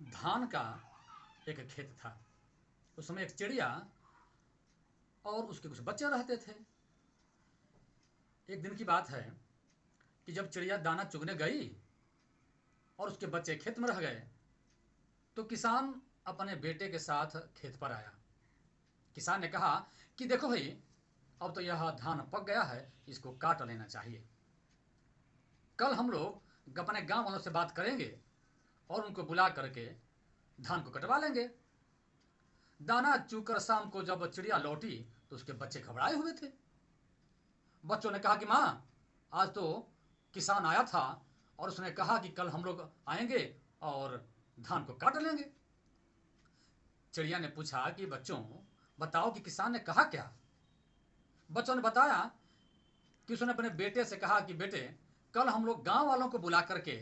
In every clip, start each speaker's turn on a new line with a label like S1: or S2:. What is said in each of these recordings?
S1: धान का एक खेत था। उसमें एक चिड़िया और उसके कुछ बच्चे रहते थे। एक दिन की बात है कि जब चिड़िया दाना चुगने गई और उसके बच्चे खेत में रह गए तो किसान अपने बेटे के साथ खेत पर आया। किसान ने कहा कि देखो भाई, अब तो यह धान पक गया है, इसको काट लेना चाहिए। कल हम लोग अपने गांव वालों से बात करेंगे और उनको बुला करके धान को कटवा लेंगे। दाना चूकर शाम को जब चिड़िया लौटी तो उसके बच्चे घबराए हुए थे। बच्चों ने कहा कि माँ, आज तो किसान आया था और उसने कहा कि कल हम लोग आएंगे और धान को काट लेंगे। चिड़िया ने पूछा कि बच्चों, बताओ कि किसान ने कहा क्या। बच्चों ने बताया कि उसने अपने बेटे से कहा कि बेटे, कल हम लोग गांव वालों को बुला करके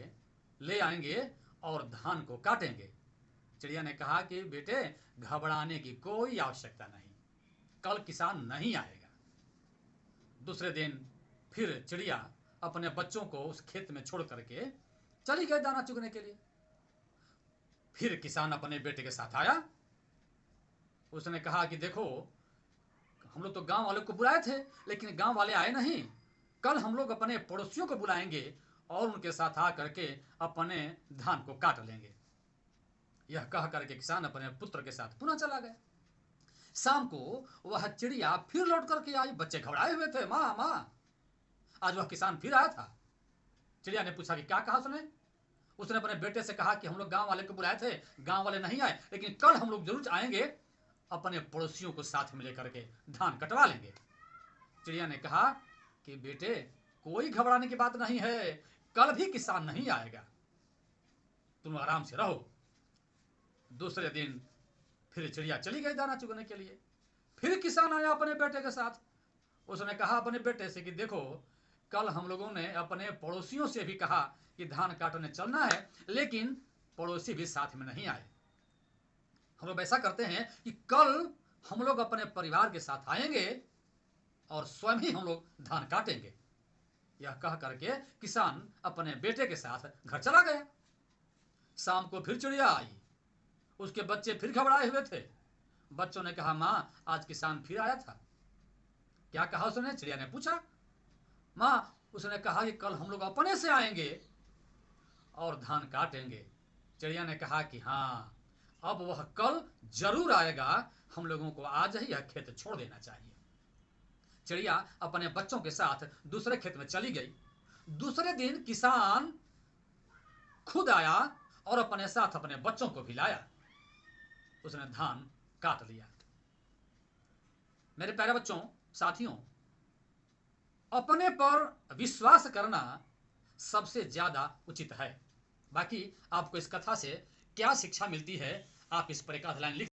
S1: ले आएंगे और धान को काटेंगे। चिड़िया ने कहा कि बेटे, घबराने की कोई आवश्यकता नहीं, कल किसान नहीं आएगा। दूसरे दिन फिर चिड़िया अपने बच्चों को उस खेत में छोड़ करके चली गई दाना चुगने के लिए। फिर किसान अपने बेटे के साथ आया। उसने कहा कि देखो, हम लोग तो गांव वालों को बुलाए थे लेकिन गांव वाले आए नहीं। कल हम लोग अपने पड़ोसियों को बुलाएंगे और उनके साथ आकर के अपने धान को काट लेंगे। यह कह करके किसान अपने पुत्र के साथ पुनः चला गया। शाम को वह चिड़िया फिर लौट करके आई। बच्चे घबराए हुए थे। माँ माँ, आज वह किसान फिर आया था। चिड़िया ने पूछा कि क्या कहा उसने। उसने अपने बेटे से कहा कि हम लोग गांव वाले को बुलाए थे, गांव वाले नहीं आए, लेकिन कल हम लोग जरूर आएंगे, अपने पड़ोसियों को साथ में लेकर के धान कटवा लेंगे। चिड़िया ने कहा कि बेटे, कोई घबराने की बात नहीं है, कल भी किसान नहीं आएगा, तुम आराम से रहो। दूसरे दिन फिर चिड़िया चली गई दाना चुगने के लिए। फिर किसान आया अपने बेटे के साथ। उसने कहा अपने बेटे से कि देखो, कल हम लोगों ने अपने पड़ोसियों से भी कहा कि धान काटने चलना है, लेकिन पड़ोसी भी साथ में नहीं आए। हम लोग ऐसा करते हैं कि कल हम लोग अपने परिवार के साथ आएंगे और स्वयं ही हम लोग धान काटेंगे। यह कह करके किसान अपने बेटे के साथ घर चला गया। शाम को फिर चिड़िया आई। उसके बच्चे फिर घबराए हुए थे। बच्चों ने कहा, माँ, आज किसान फिर आया था। क्या कहा उसने, चिड़िया ने पूछा। माँ, उसने कहा कि कल हम लोग अपने से आएंगे और धान काटेंगे। चिड़िया ने कहा कि हाँ, अब वह कल जरूर आएगा, हम लोगों को आज ही यह खेत छोड़ देना चाहिए। चिड़िया अपने बच्चों के साथ दूसरे खेत में चली गई। दूसरे दिन किसान खुद आया और अपने साथ अपने बच्चों को भी लाया। उसने धान काट लिया। मेरे प्यारे बच्चों, साथियों, अपने पर विश्वास करना सबसे ज्यादा उचित है। बाकी आपको इस कथा से क्या शिक्षा मिलती है, आप इस पर एक आध लाइन लिख